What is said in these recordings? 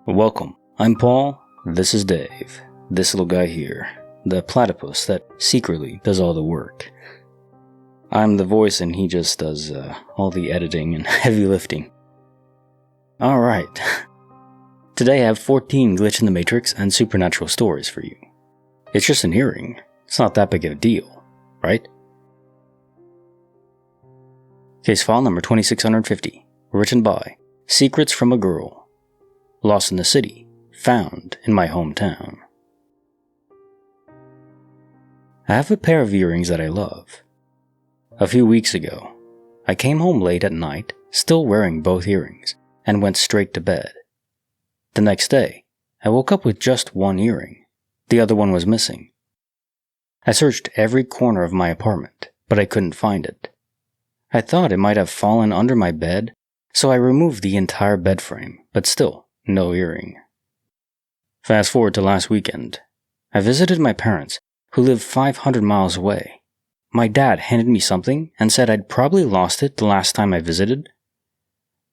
Welcome, I'm Paul, this is Dave, this little guy here, the platypus that secretly does all the work. I'm the voice and he just does all the editing and heavy lifting. Alright, today I have 14 Glitch in the Matrix and supernatural stories for you. It's just an hearing, it's not that big of a deal, right? Case file number 2650, written by Secrets from a Girl. Lost in the city, found in my hometown. I have a pair of earrings that I love. A few weeks ago, I came home late at night, still wearing both earrings, and went straight to bed. The next day, I woke up with just one earring. The other one was missing. I searched every corner of my apartment, but I couldn't find it. I thought it might have fallen under my bed, so I removed the entire bed frame, but still, no earring. Fast forward to last weekend. I visited my parents, who live 500 miles away. My dad handed me something and said I'd probably lost it the last time I visited.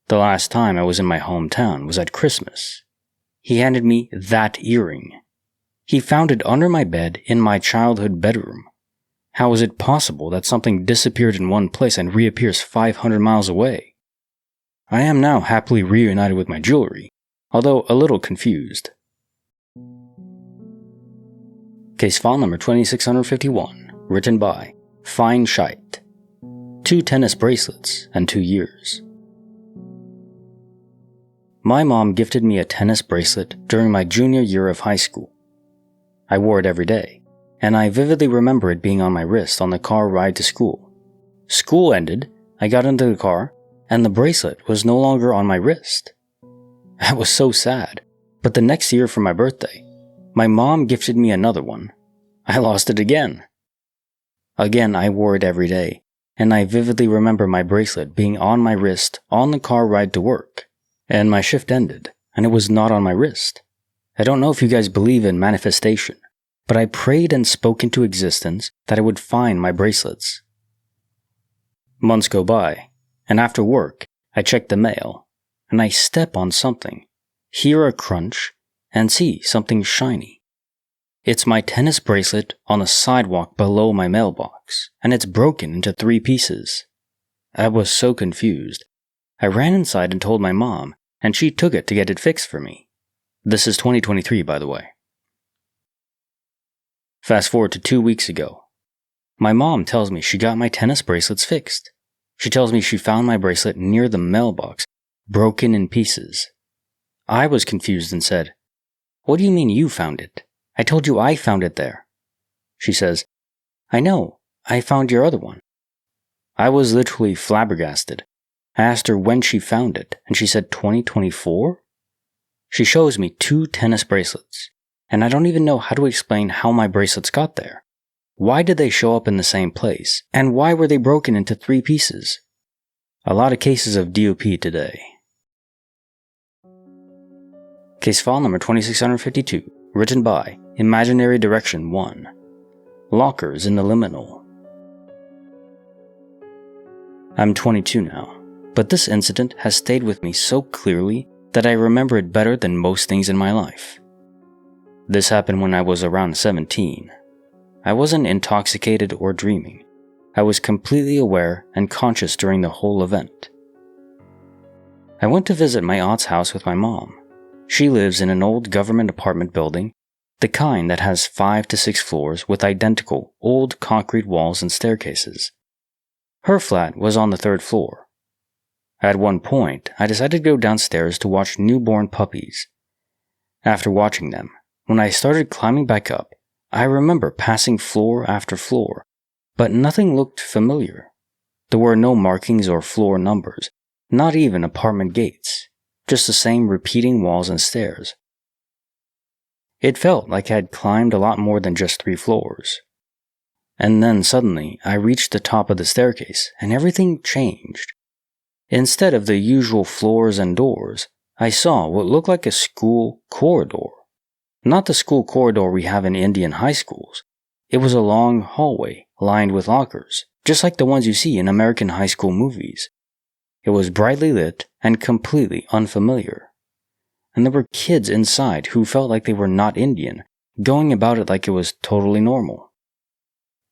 The last time I was in my hometown was at Christmas. He handed me that earring. He found it under my bed in my childhood bedroom. How is it possible that something disappeared in one place and reappears 500 miles away? I am now happily reunited with my jewelry, although a little confused. Case file number 2651, written by Fine Shite. 2 tennis bracelets and 2 years. My mom gifted me a tennis bracelet during my junior year of high school. I wore it every day, and I vividly remember it being on my wrist on the car ride to school. School ended, I got into the car, and the bracelet was no longer on my wrist. I was so sad, but the next year for my birthday, my mom gifted me another one. I lost it again. Again, I wore it every day, and I vividly remember my bracelet being on my wrist on the car ride to work, and my shift ended, and it was not on my wrist. I don't know if you guys believe in manifestation, but I prayed and spoke into existence that I would find my bracelets. Months go by, and after work, I check the mail, and I step on something, hear a crunch, and see something shiny. It's my tennis bracelet on the sidewalk below my mailbox, and it's broken into 3 pieces. I was so confused. I ran inside and told my mom, and she took it to get it fixed for me. This is 2023, by the way. Fast forward to 2 weeks ago. My mom tells me she got my tennis bracelets fixed. She tells me she found my bracelet near the mailbox, broken in pieces. I was confused and said, "What do you mean you found it? I told you I found it there." She says, "I know, I found your other one." I was literally flabbergasted. I asked her when she found it, and she said 2024? She shows me 2 tennis bracelets, and I don't even know how to explain how my bracelets got there. Why did they show up in the same place, and why were they broken into 3 pieces? A lot of cases of DOP today. Case file number 2652, written by Imaginary Direction 1. Lockers in the Liminal. I'm 22 now, but this incident has stayed with me so clearly that I remember it better than most things in my life. This happened when I was around 17. I wasn't intoxicated or dreaming. I was completely aware and conscious during the whole event. I went to visit my aunt's house with my mom. She lives in an old government apartment building, the kind that has 5 to 6 floors with identical old concrete walls and staircases. Her flat was on the 3rd floor. At one point, I decided to go downstairs to watch newborn puppies. After watching them, when I started climbing back up, I remember passing floor after floor, but nothing looked familiar. There were no markings or floor numbers, not even apartment gates, just the same repeating walls and stairs. It felt like I had climbed a lot more than just 3 floors. And then suddenly, I reached the top of the staircase, and everything changed. Instead of the usual floors and doors, I saw what looked like a school corridor. Not the school corridor we have in Indian high schools. It was a long hallway lined with lockers, just like the ones you see in American high school movies. It was brightly lit and completely unfamiliar. and there were kids inside who felt like they were not Indian, going about it like it was totally normal.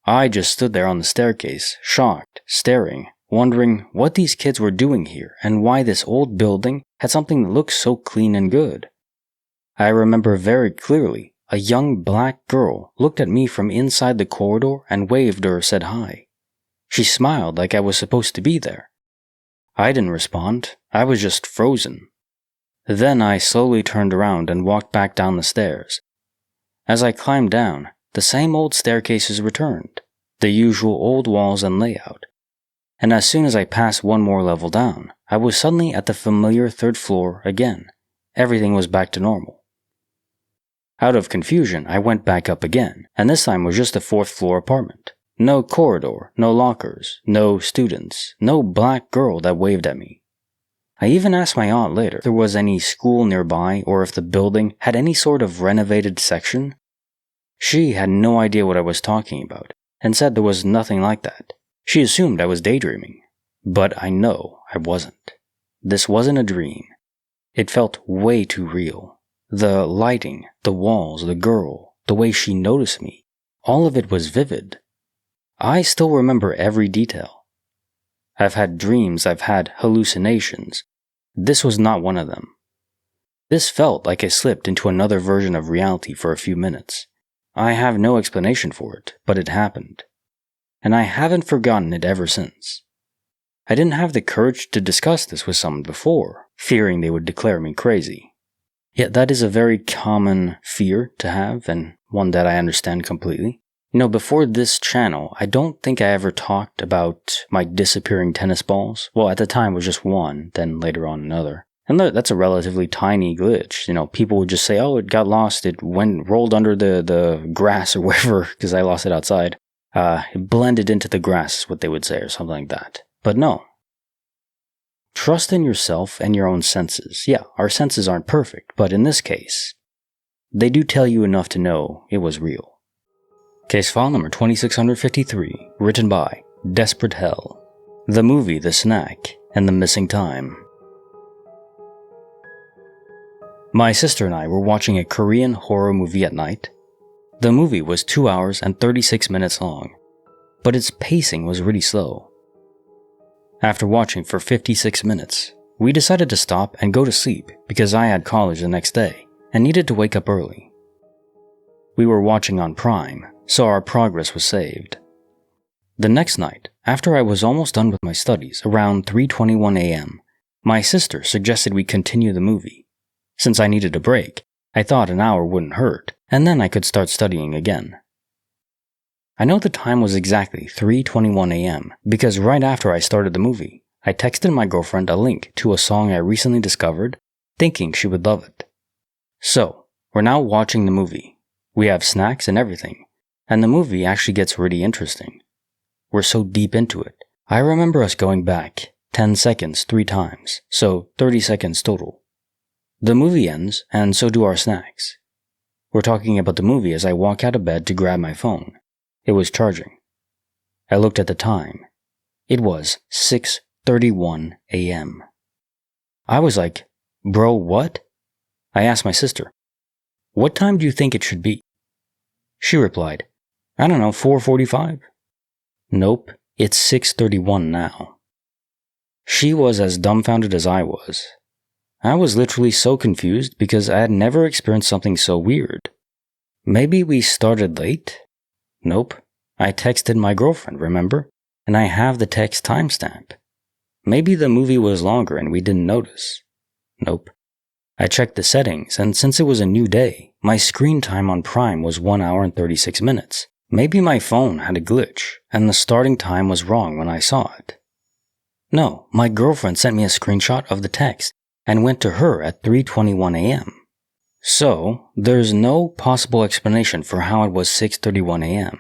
I just stood there on the staircase, shocked, staring, wondering what these kids were doing here and why this old building had something that looked so clean and good. I remember very clearly a young black girl looked at me from inside the corridor and waved or said hi. She smiled like I was supposed to be there. I didn't respond, I was just frozen. Then I slowly turned around and walked back down the stairs. As I climbed down, the same old staircases returned, the usual old walls and layout. And as soon as I passed one more level down, I was suddenly at the familiar third floor again. Everything was back to normal. Out of confusion, I went back up again, and this time was just a fourth floor apartment. No corridor, no lockers, no students, no black girl that waved at me. I even asked my aunt later if there was any school nearby or if the building had any sort of renovated section. She had no idea what I was talking about and said there was nothing like that. She assumed I was daydreaming, but I know I wasn't. This wasn't a dream. It felt way too real. The lighting, the walls, the girl, the way she noticed me, all of it was vivid. I still remember every detail. I've had dreams, I've had hallucinations. This was not one of them. This felt like I slipped into another version of reality for a few minutes. I have no explanation for it, but it happened. And I haven't forgotten it ever since. I didn't have the courage to discuss this with someone before, fearing they would declare me crazy. Yet that is a very common fear to have, and one that I understand completely. Before this channel, I don't think I ever talked about my disappearing tennis balls. Well, at the time it was just one, then later on another. And that's a relatively tiny glitch. People would just say, oh, it got lost, it rolled under the grass or wherever, because I lost it outside. It blended into the grass is what they would say, or something like that. But no. Trust in yourself and your own senses. Yeah, our senses aren't perfect, but in this case, they do tell you enough to know it was real. Case file number 2653, written by Desperate Hell. The movie, The Snack, and the Missing Time. My sister and I were watching a Korean horror movie at night. The movie was 2 hours and 36 minutes long, but its pacing was really slow. After watching for 56 minutes, we decided to stop and go to sleep because I had college the next day and needed to wake up early. We were watching on Prime, so our progress was saved. The next night, after I was almost done with my studies, around 3:21 a.m., my sister suggested we continue the movie. Since I needed a break, I thought an hour wouldn't hurt, and then I could start studying again. I know the time was exactly 3:21 a.m. because right after I started the movie, I texted my girlfriend a link to a song I recently discovered, thinking she would love it. So, we're now watching the movie. We have snacks and everything. And the movie actually gets really interesting. We're so deep into it. I remember us going back 10 seconds 3 times, so 30 seconds total. The movie ends, and so do our snacks. We're talking about the movie as I walk out of bed to grab my phone. It was charging. I looked at the time. It was 6:31 a.m. I was like, bro, what? I asked my sister, what time do you think it should be? She replied, I don't know, 4:45? Nope, it's 6:31 now. She was as dumbfounded as I was. I was literally so confused because I had never experienced something so weird. Maybe we started late? Nope. I texted my girlfriend, remember? And I have the text timestamp. Maybe the movie was longer and we didn't notice. Nope. I checked the settings, and since it was a new day, my screen time on Prime was 1 hour and 36 minutes. Maybe my phone had a glitch, and the starting time was wrong when I saw it. No, my girlfriend sent me a screenshot of the text, and went to her at 3:21 a.m. So, there's no possible explanation for how it was 6:31 a.m.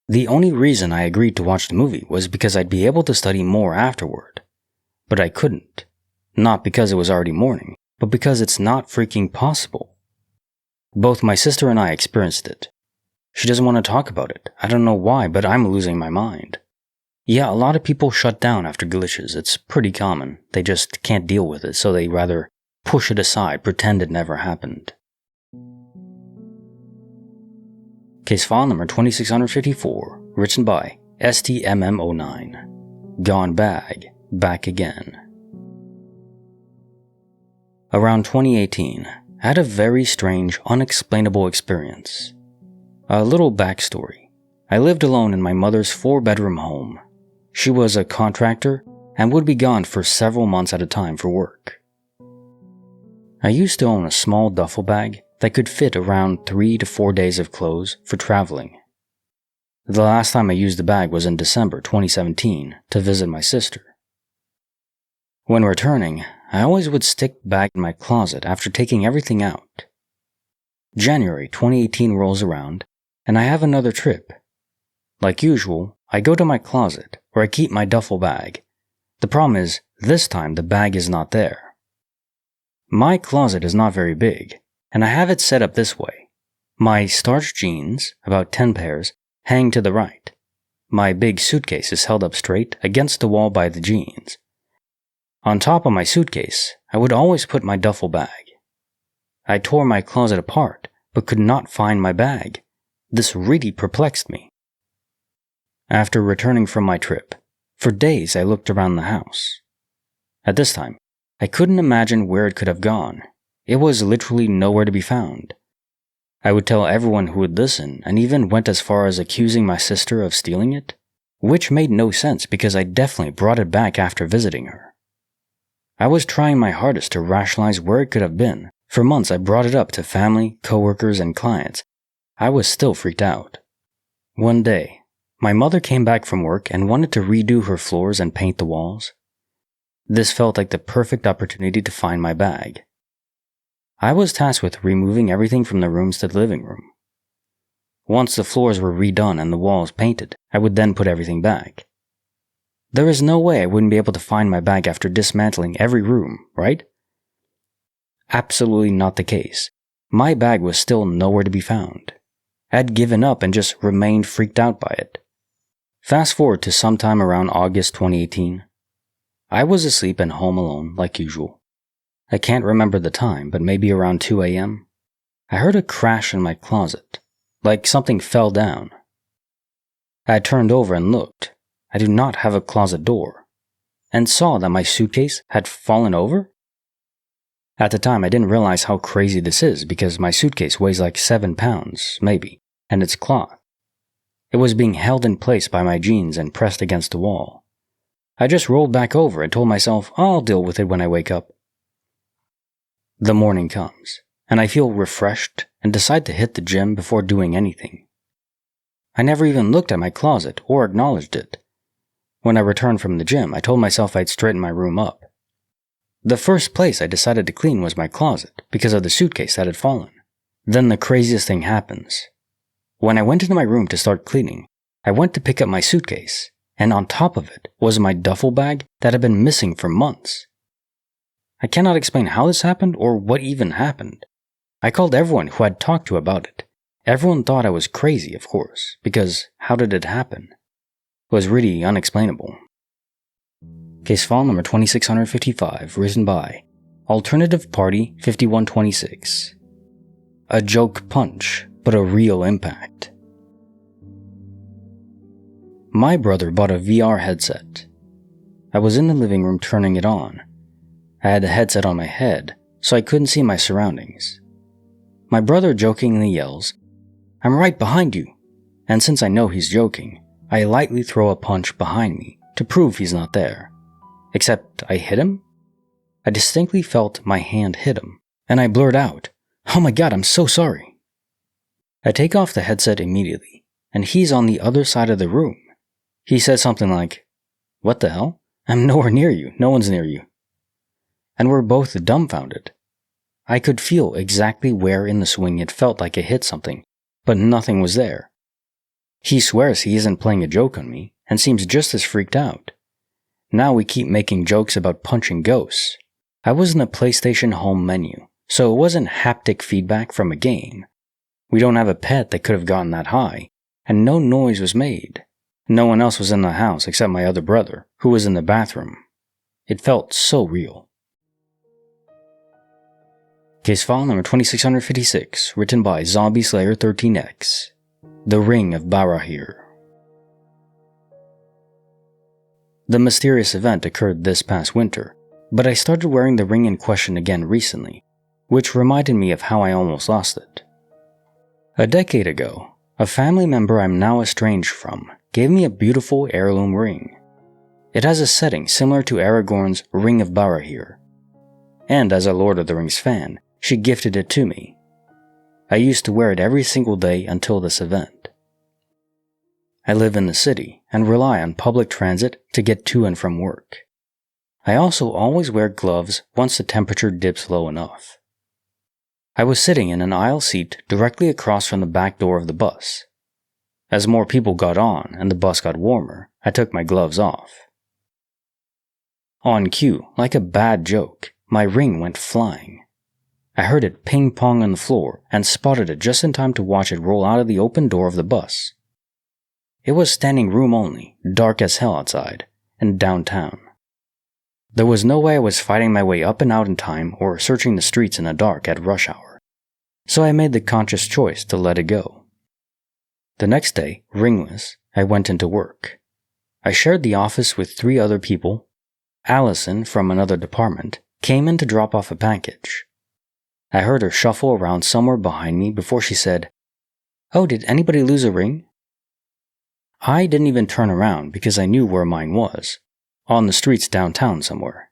The only reason I agreed to watch the movie was because I'd be able to study more afterward. But I couldn't. Not because it was already morning, but because it's not freaking possible. Both my sister and I experienced it. She doesn't want to talk about it. I don't know why, but I'm losing my mind. Yeah, a lot of people shut down after glitches. It's pretty common. They just can't deal with it, so they rather push it aside, pretend it never happened. Case file number 2654, written by STMM09. Gone Bag, Back Again. Around 2018, I had a very strange, unexplainable experience. A little backstory. I lived alone in my mother's 4-bedroom home. She was a contractor and would be gone for several months at a time for work. I used to own a small duffel bag that could fit around 3 to 4 days of clothes for traveling. The last time I used the bag was in December 2017 to visit my sister. When returning, I always would stick the bag in my closet after taking everything out. January 2018 rolls around, and I have another trip. Like usual, I go to my closet, where I keep my duffel bag. The problem is, this time the bag is not there. My closet is not very big, and I have it set up this way. My starched jeans, about 10 pairs, hang to the right. My big suitcase is held up straight against the wall by the jeans. On top of my suitcase, I would always put my duffel bag. I tore my closet apart, but could not find my bag. This really perplexed me. After returning from my trip, for days I looked around the house. At this time, I couldn't imagine where it could have gone. It was literally nowhere to be found. I would tell everyone who would listen, and even went as far as accusing my sister of stealing it, which made no sense because I definitely brought it back after visiting her. I was trying my hardest to rationalize where it could have been. For months I brought it up to family, coworkers, and clients. I was still freaked out. One day, my mother came back from work and wanted to redo her floors and paint the walls. This felt like the perfect opportunity to find my bag. I was tasked with removing everything from the rooms to the living room. Once the floors were redone and the walls painted, I would then put everything back. There is no way I wouldn't be able to find my bag after dismantling every room, right? Absolutely not the case. My bag was still nowhere to be found. I had given up and just remained freaked out by it. Fast forward to sometime around August 2018. I was asleep and home alone, like usual. I can't remember the time, but maybe around 2 a.m. I heard a crash in my closet, like something fell down. I turned over and looked. I do not have a closet door, and saw that my suitcase had fallen over. At the time, I didn't realize how crazy this is because my suitcase weighs like 7 pounds, maybe, and it's cloth. It was being held in place by my jeans and pressed against the wall. I just rolled back over and told myself I'll deal with it when I wake up. The morning comes, and I feel refreshed and decide to hit the gym before doing anything. I never even looked at my closet or acknowledged it. When I returned from the gym, I told myself I'd straighten my room up. The first place I decided to clean was my closet because of the suitcase that had fallen. Then the craziest thing happens. When I went into my room to start cleaning, I went to pick up my suitcase, and on top of it was my duffel bag that had been missing for months. I cannot explain how this happened or what even happened. I called everyone who I'd talked to about it. Everyone thought I was crazy, of course, because how did it happen? It was really unexplainable. Case file number 2655, written by Alternative Party 5126. A joke punch, but a real impact. My brother bought a VR headset. I was in the living room turning it on. I had the headset on my head, so I couldn't see my surroundings. My brother jokingly yells, "I'm right behind you," and since I know he's joking, I lightly throw a punch behind me to prove he's not there. Except I hit him? I distinctly felt my hand hit him, and I blurt out, "Oh my god, I'm so sorry." I take off the headset immediately, and he's on the other side of the room. He says something like, "What the hell? I'm nowhere near you, no one's near you." And we're both dumbfounded. I could feel exactly where in the swing it felt like I hit something, but nothing was there. He swears he isn't playing a joke on me, and seems just as freaked out. Now we keep making jokes about punching ghosts. I was in a PlayStation home menu, so it wasn't haptic feedback from a game. We don't have a pet that could have gotten that high, and no noise was made. No one else was in the house except my other brother, who was in the bathroom. It felt so real. Case file number 2656, written by Zombie Slayer 13X. The Ring of Barahir. The mysterious event occurred this past winter, but I started wearing the ring in question again recently, which reminded me of how I almost lost it. A decade ago, a family member I'm now estranged from gave me a beautiful heirloom ring. It has a setting similar to Aragorn's Ring of Barahir, and as a Lord of the Rings fan, she gifted it to me. I used to wear it every single day until this event. I live in the city and rely on public transit to get to and from work. I also always wear gloves once the temperature dips low enough. I was sitting in an aisle seat directly across from the back door of the bus. As more people got on and the bus got warmer, I took my gloves off. On cue, like a bad joke, my ring went flying. I heard it ping-pong on the floor and spotted it just in time to watch it roll out of the open door of the bus. It was standing room only, dark as hell outside, and downtown. There was no way I was fighting my way up and out in time or searching the streets in the dark at rush hour, so I made the conscious choice to let it go. The next day, ringless, I went into work. I shared the office with 3 other people. Allison, from another department, came in to drop off a package. I heard her shuffle around somewhere behind me before she said, "Oh, did anybody lose a ring?" I didn't even turn around because I knew where mine was, on the streets downtown somewhere.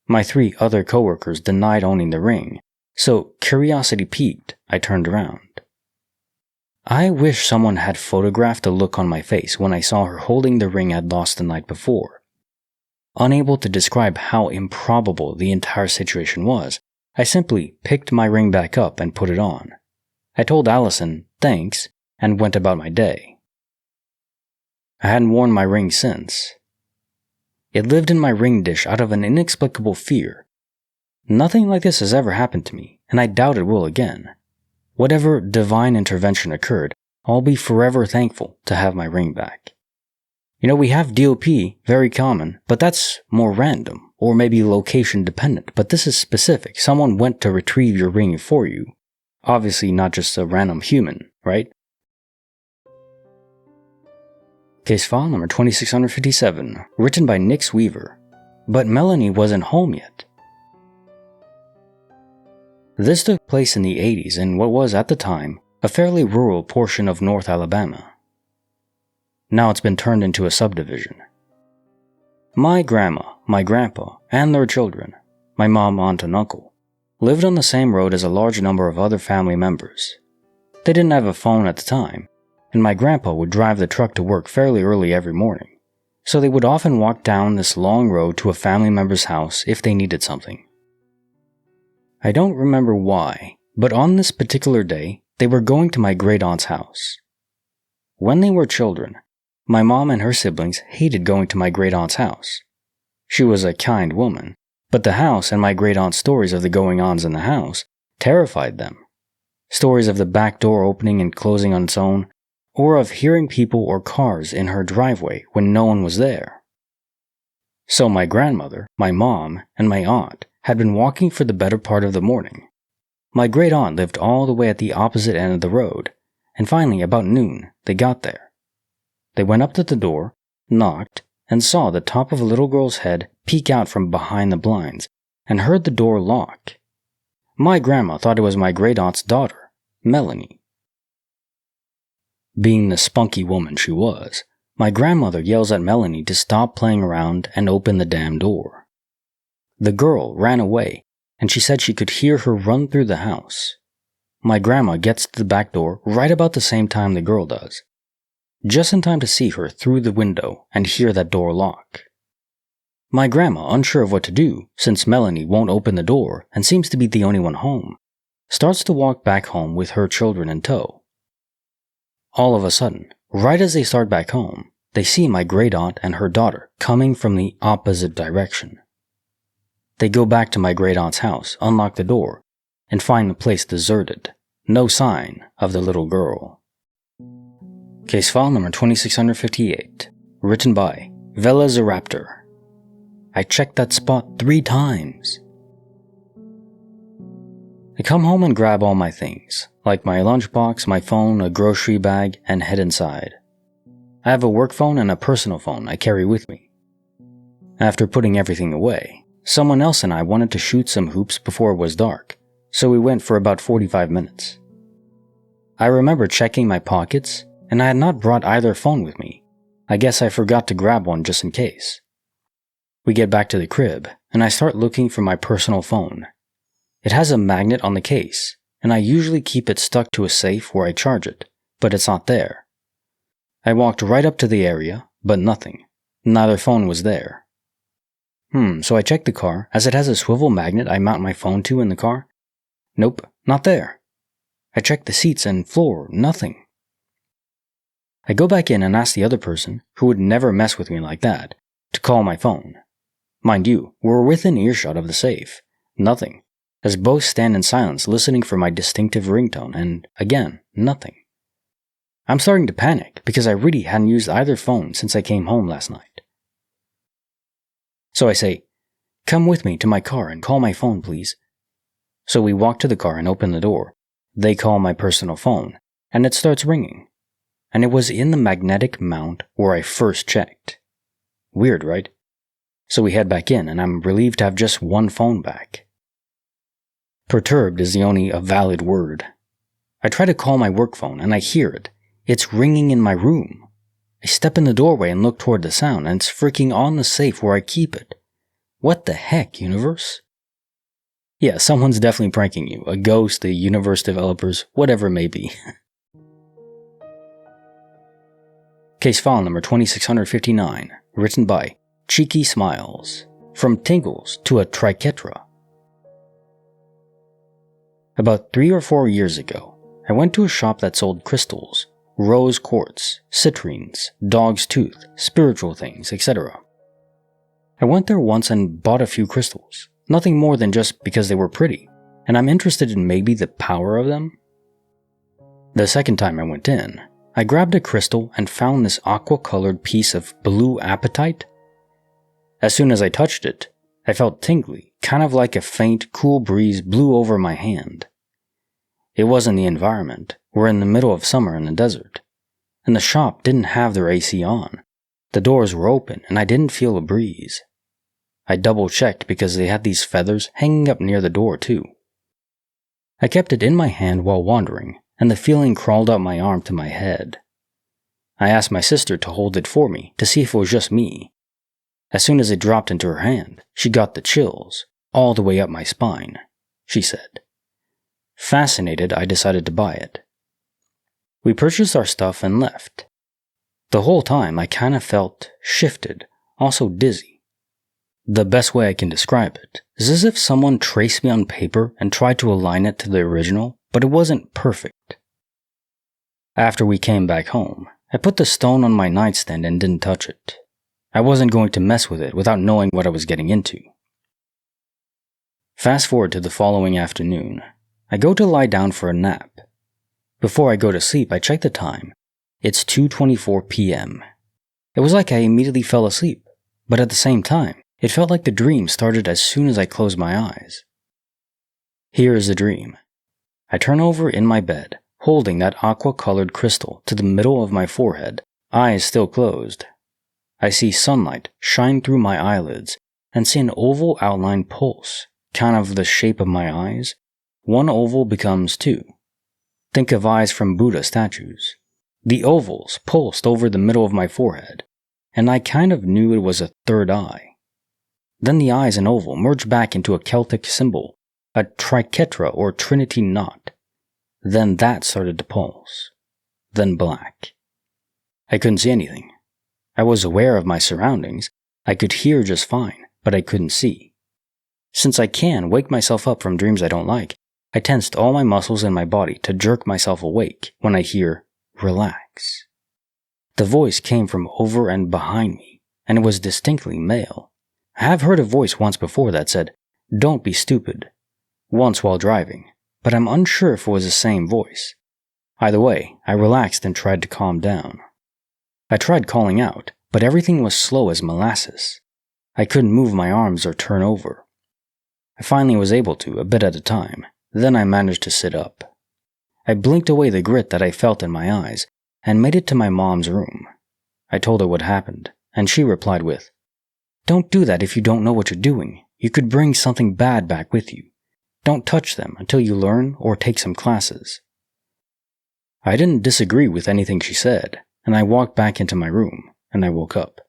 My 3 other coworkers denied owning the ring, so curiosity piqued, I turned around. I wish someone had photographed the look on my face when I saw her holding the ring I'd lost the night before. Unable to describe how improbable the entire situation was, I simply picked my ring back up and put it on. I told Allison, thanks, and went about my day. I hadn't worn my ring since. It lived in my ring dish out of an inexplicable fear. Nothing like this has ever happened to me, and I doubt it will again. Whatever divine intervention occurred, I'll be forever thankful to have my ring back. You know, we have DOP, very common, but that's more random, or maybe location dependent, but this is specific. Someone went to retrieve your ring for you. Obviously not just a random human, right? Case file number 2657, written by Nix Weaver. But Melanie wasn't home yet. This took place in the 80s in what was, at the time, a fairly rural portion of North Alabama. Now it's been turned into a subdivision. My grandma, my grandpa, and their children, my mom, aunt, and uncle, lived on the same road as a large number of other family members. They didn't have a phone at the time, and my grandpa would drive the truck to work fairly early every morning, so they would often walk down this long road to a family member's house if they needed something. I don't remember why, but on this particular day, they were going to my great-aunt's house. When they were children, my mom and her siblings hated going to my great-aunt's house. She was a kind woman, but the house and my great-aunt's stories of the going-ons in the house terrified them. Stories of the back door opening and closing on its own, or of hearing people or cars in her driveway when no one was there. So my grandmother, my mom, and my aunt had been walking for the better part of the morning. My great-aunt lived all the way at the opposite end of the road, and finally, about noon, they got there. They went up to the door, knocked, and saw the top of a little girl's head peek out from behind the blinds, and heard the door lock. My grandma thought it was my great-aunt's daughter, Melanie. Being the spunky woman she was, my grandmother yells at Melanie to stop playing around and open the damn door. The girl ran away, and she said she could hear her run through the house. My grandma gets to the back door right about the same time the girl does, just in time to see her through the window and hear that door lock. My grandma, unsure of what to do, since Melanie won't open the door and seems to be the only one home, starts to walk back home with her children in tow. All of a sudden, right as they start back home, they see my great-aunt and her daughter coming from the opposite direction. They go back to my great-aunt's house, unlock the door, and find the place deserted. No sign of the little girl. Case file number 2658, written by Velociraptor. I checked that spot 3 times. come home and grab all my things, like my lunchbox, my phone, a grocery bag, and head inside. I have a work phone and a personal phone I carry with me. After putting everything away, someone else and I wanted to shoot some hoops before it was dark, so we went for about 45 minutes. I remember checking my pockets, and I had not brought either phone with me. I guess I forgot to grab one just in case. We get back to the crib, and I start looking for my personal phone. It has a magnet on the case, and I usually keep it stuck to a safe where I charge it, but it's not there. I walked right up to the area, but nothing. Neither phone was there. So I checked the car, as it has a swivel magnet I mount my phone to in the car. Nope, not there. I checked the seats and floor, nothing. I go back in and ask the other person, who would never mess with me like that, to call my phone. Mind you, we're within earshot of the safe. Nothing, as both stand in silence listening for my distinctive ringtone, and again, nothing. I'm starting to panic because I really hadn't used either phone since I came home last night. So I say, "Come with me to my car and call my phone, please." So we walk to the car and open the door. They call my personal phone, and it starts ringing. And it was in the magnetic mount where I first checked. Weird, right? So we head back in, and I'm relieved to have just one phone back. Perturbed is the only valid word. I try to call my work phone, and I hear it. It's ringing in my room. I step in the doorway and look toward the sound, and it's freaking on the safe where I keep it. What the heck, universe? Yeah, someone's definitely pranking you. A ghost, the universe developers, whatever it may be. Case file number 2659, written by Cheeky Smiles, from Tingles to a Triquetra. About 3 or 4 years ago, I went to a shop that sold crystals, rose quartz, citrines, dog's tooth, spiritual things, etc. I went there once and bought a few crystals, nothing more than just because they were pretty, and I'm interested in maybe the power of them. The second time I went in, I grabbed a crystal and found this aqua-colored piece of blue apatite. As soon as I touched it, I felt tingly, kind of like a faint, cool breeze blew over my hand. It wasn't the environment. We're in the middle of summer in the desert, and the shop didn't have their AC on. The doors were open, and I didn't feel a breeze. I double-checked because they had these feathers hanging up near the door too. I kept it in my hand while wandering, and the feeling crawled up my arm to my head. I asked my sister to hold it for me to see if it was just me. As soon as it dropped into her hand, she got the chills, all the way up my spine, she said. Fascinated, I decided to buy it. We purchased our stuff and left. The whole time I kind of felt shifted, also dizzy. The best way I can describe it is as if someone traced me on paper and tried to align it to the original, but it wasn't perfect. After we came back home, I put the stone on my nightstand and didn't touch it. I wasn't going to mess with it without knowing what I was getting into. Fast forward to the following afternoon. I go to lie down for a nap. Before I go to sleep, I check the time. It's 2:24 p.m. It was like I immediately fell asleep, but at the same time, it felt like the dream started as soon as I closed my eyes. Here is the dream. I turn over in my bed, holding that aqua-colored crystal to the middle of my forehead, eyes still closed. I see sunlight shine through my eyelids and see an oval outline pulse, kind of the shape of my eyes. One oval becomes 2. Think of eyes from Buddha statues. The ovals pulsed over the middle of my forehead, and I kind of knew it was a third eye. Then the eyes and oval merged back into a Celtic symbol, a Triquetra or Trinity knot. Then that started to pulse. Then black. I couldn't see anything. I was aware of my surroundings. I could hear just fine, but I couldn't see. Since I can wake myself up from dreams I don't like, I tensed all my muscles in my body to jerk myself awake when I hear, "Relax." The voice came from over and behind me, and it was distinctly male. I have heard a voice once before that said, "Don't be stupid," once while driving, but I'm unsure if it was the same voice. Either way, I relaxed and tried to calm down. I tried calling out, but everything was slow as molasses. I couldn't move my arms or turn over. I finally was able to, a bit at a time. Then I managed to sit up. I blinked away the grit that I felt in my eyes and made it to my mom's room. I told her what happened, and she replied with, "Don't do that if you don't know what you're doing. You could bring something bad back with you. Don't touch them until you learn or take some classes." I didn't disagree with anything she said, and I walked back into my room, and I woke up.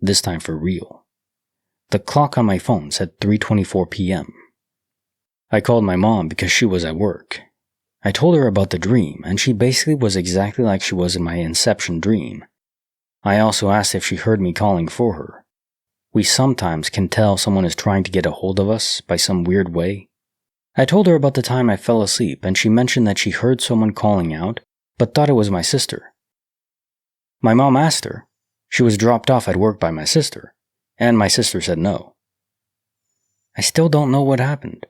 This time for real. The clock on my phone said 3:24 p.m. I called my mom because she was at work. I told her about the dream, and she basically was exactly like she was in my Inception dream. I also asked if she heard me calling for her. We sometimes can tell someone is trying to get a hold of us by some weird way. I told her about the time I fell asleep, and she mentioned that she heard someone calling out, but thought it was my sister. My mom asked her. She was dropped off at work by my sister, and my sister said no. I still don't know what happened.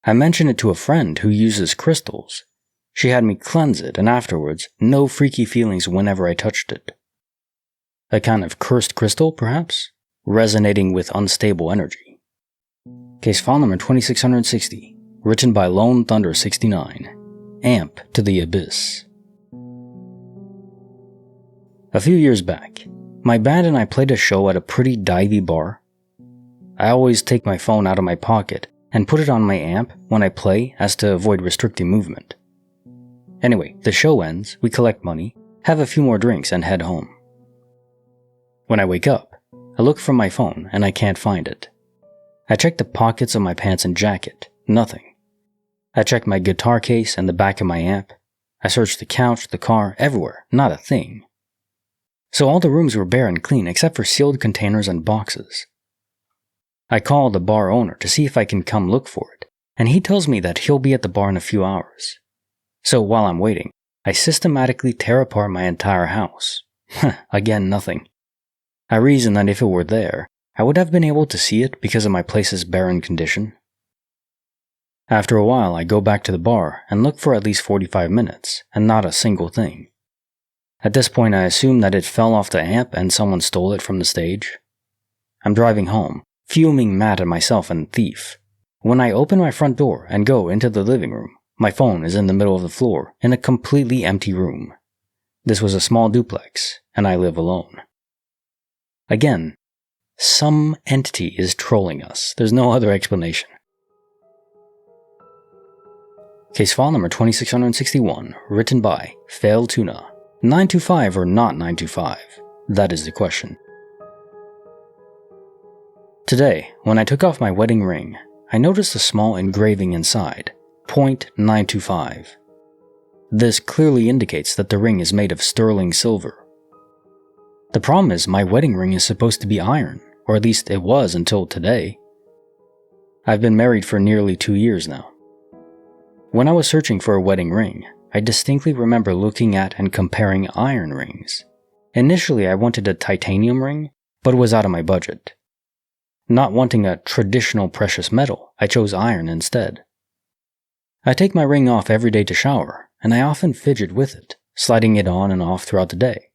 I mentioned it to a friend who uses crystals. She had me cleanse it, and afterwards, no freaky feelings whenever I touched it. A kind of cursed crystal, perhaps? Resonating with unstable energy. Case file number 2660, written by Lone Thunder 69, Amp to the Abyss. A few years back, my band and I played a show at a pretty divey bar. I always take my phone out of my pocket and put it on my amp when I play as to avoid restricting movement. Anyway, the show ends, we collect money, have a few more drinks, and head home. When I wake up, I look for my phone and I can't find it. I check the pockets of my pants and jacket, nothing. I check my guitar case and the back of my amp. I search the couch, the car, everywhere, not a thing. So all the rooms were bare and clean except for sealed containers and boxes. I call the bar owner to see if I can come look for it, and he tells me that he'll be at the bar in a few hours. So while I'm waiting, I systematically tear apart my entire house. Again, nothing. I reason that if it were there, I would have been able to see it because of my place's barren condition. After a while, I go back to the bar and look for at least 45 minutes, and not a single thing. At this point, I assume that it fell off the amp and someone stole it from the stage. I'm driving home, fuming mad at myself and the thief. When I open my front door and go into the living room, my phone is in the middle of the floor in a completely empty room. This was a small duplex, and I live alone. Again, some entity is trolling us. There's no other explanation. Case file number 2661, written by Fail Tuna. 925 or not 925? That is the question. Today, when I took off my wedding ring, I noticed a small engraving inside, .925. This clearly indicates that the ring is made of sterling silver. The problem is my wedding ring is supposed to be iron, or at least it was until today. I've been married for nearly 2 years now. When I was searching for a wedding ring, I distinctly remember looking at and comparing iron rings. Initially, I wanted a titanium ring, but was out of my budget. Not wanting a traditional precious metal, I chose iron instead. I take my ring off every day to shower, and I often fidget with it, sliding it on and off throughout the day.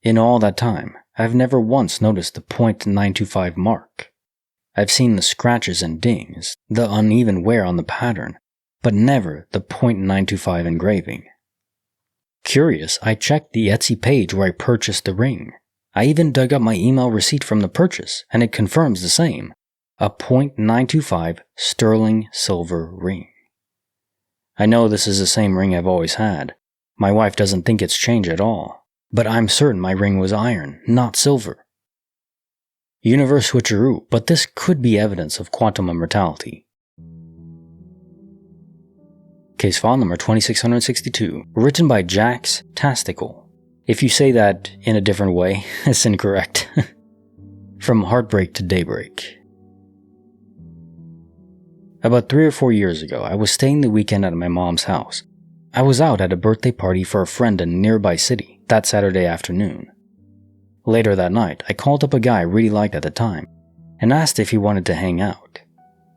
In all that time, I've never once noticed the .925 mark. I've seen the scratches and dings, the uneven wear on the pattern, but never the .925 engraving. Curious, I checked the Etsy page where I purchased the ring. I even dug up my email receipt from the purchase, and it confirms the same. A .925 sterling silver ring. I know this is the same ring I've always had. My wife doesn't think it's changed at all, but I'm certain my ring was iron, not silver. Universe switcheroo, but this could be evidence of quantum immortality. Case file number 2662, written by Jax Tastical. If you say that in a different way, it's incorrect. From Heartbreak to Daybreak. About 3 or 4 years ago, I was staying the weekend at my mom's house. I was out at a birthday party for a friend in a nearby city that Saturday afternoon. Later that night, I called up a guy I really liked at the time and asked if he wanted to hang out.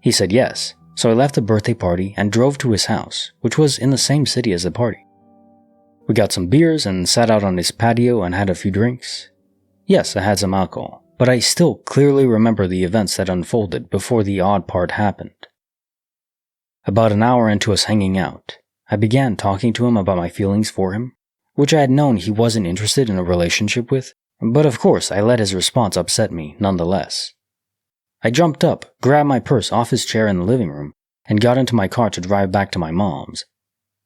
He said yes, so I left the birthday party and drove to his house, which was in the same city as the party. We got some beers and sat out on his patio and had a few drinks. Yes, I had some alcohol, but I still clearly remember the events that unfolded before the odd part happened. About an hour into us hanging out, I began talking to him about my feelings for him, which I had known he wasn't interested in a relationship with, but of course I let his response upset me nonetheless. I jumped up, grabbed my purse off his chair in the living room, and got into my car to drive back to my mom's.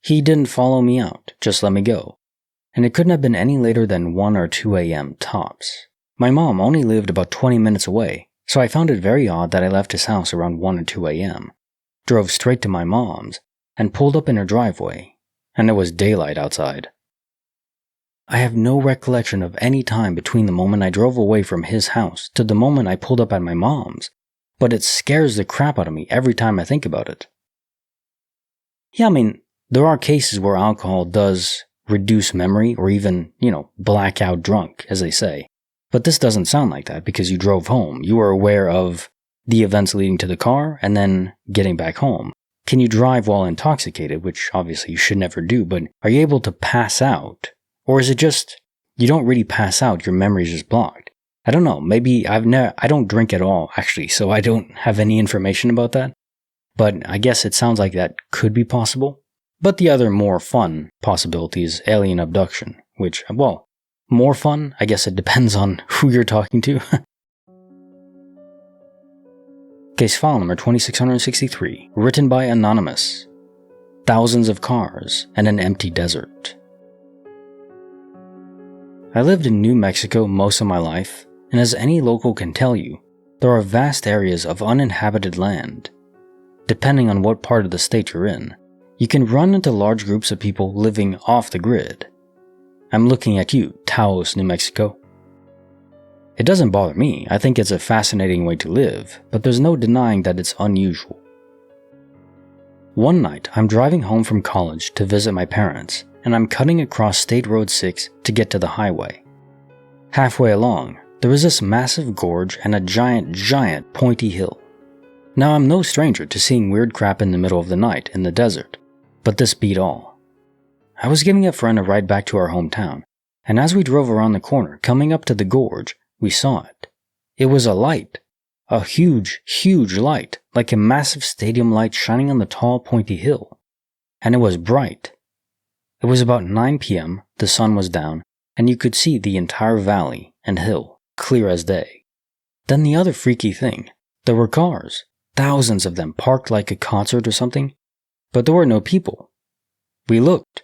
He didn't follow me out, just let me go, and it couldn't have been any later than 1 or 2 a.m. tops. My mom only lived about 20 minutes away, so I found it very odd that I left his house around 1 or 2 a.m., drove straight to my mom's, and pulled up in her driveway, and it was daylight outside. I have no recollection of any time between the moment I drove away from his house to the moment I pulled up at my mom's, but it scares the crap out of me every time I think about it. Yeah, I mean, there are cases where alcohol does reduce memory or even, black out drunk, as they say. But this doesn't sound like that because you drove home. You were aware of the events leading to the car and then getting back home. Can you drive while intoxicated, which obviously you should never do, but are you able to pass out? Or is it just, you don't really pass out, your memory is just blocked? I don't know, maybe I don't drink at all, actually, so I don't have any information about that. But I guess it sounds like that could be possible. But the other more fun possibility is alien abduction, which, well, more fun? I guess it depends on who you're talking to. Case file number 2663, written by Anonymous. Thousands of cars and an empty desert. I lived in New Mexico most of my life, and as any local can tell you, there are vast areas of uninhabited land. Depending on what part of the state you're in, you can run into large groups of people living off the grid. I'm looking at you, Taos, New Mexico. It doesn't bother me, I think it's a fascinating way to live, but there's no denying that it's unusual. One night, I'm driving home from college to visit my parents, and I'm cutting across State Road 6 to get to the highway. Halfway along, there is this massive gorge and a giant pointy hill. Now I'm no stranger to seeing weird crap in the middle of the night in the desert, but this beat all. I was giving a friend a ride back to our hometown, and as we drove around the corner coming up to the gorge, we saw it. It was a light. A huge light, like a massive stadium light shining on the tall pointy hill. And it was bright. It was about 9 p.m., the sun was down, and you could see the entire valley and hill, clear as day. Then the other freaky thing, there were cars, thousands of them parked like a concert or something, but there were no people. We looked.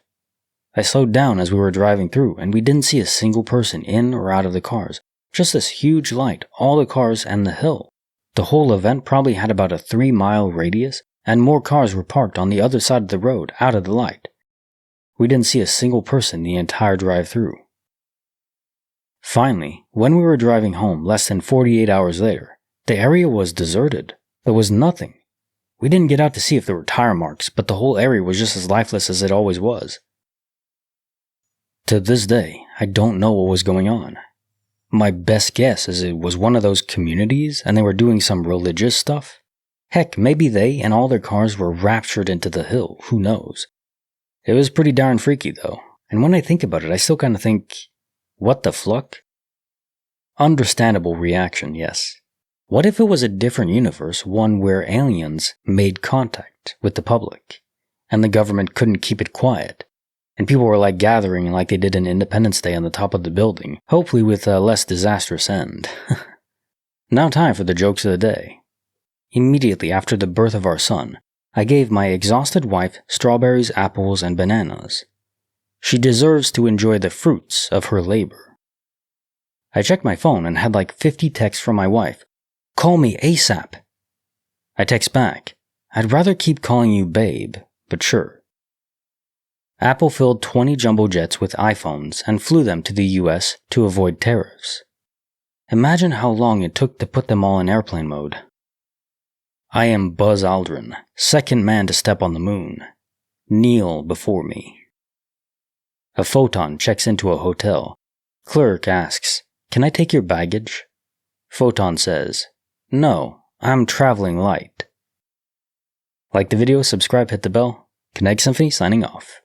I slowed down as we were driving through, and we didn't see a single person in or out of the cars, just this huge light, all the cars and the hill. The whole event probably had about a 3-mile radius, and more cars were parked on the other side of the road, out of the light. We didn't see a single person the entire drive through. Finally, when we were driving home less than 48 hours later, the area was deserted. There was nothing. We didn't get out to see if there were tire marks, but the whole area was just as lifeless as it always was. To this day, I don't know what was going on. My best guess is it was one of those communities and they were doing some religious stuff. Heck, maybe they and all their cars were raptured into the hill, who knows. It was pretty darn freaky though, and when I think about it I still kinda think, what the fluck? Understandable reaction, yes. What if it was a different universe, one where aliens made contact with the public, and the government couldn't keep it quiet? And people were gathering like they did in Independence Day on the top of the building, hopefully with a less disastrous end. Now time for the jokes of the day. Immediately after the birth of our son, I gave my exhausted wife strawberries, apples, and bananas. She deserves to enjoy the fruits of her labor. I checked my phone and had 50 texts from my wife. Call me ASAP. I text back, I'd rather keep calling you babe, but sure. Apple filled 20 jumbo jets with iPhones and flew them to the US to avoid tariffs. Imagine how long it took to put them all in airplane mode. I am Buzz Aldrin, second man to step on the moon. Kneel before me. A photon checks into a hotel. Clerk asks, "Can I take your baggage?" Photon says, "No, I'm traveling light." Like the video, subscribe, hit the bell. Kinetic Symphony signing off.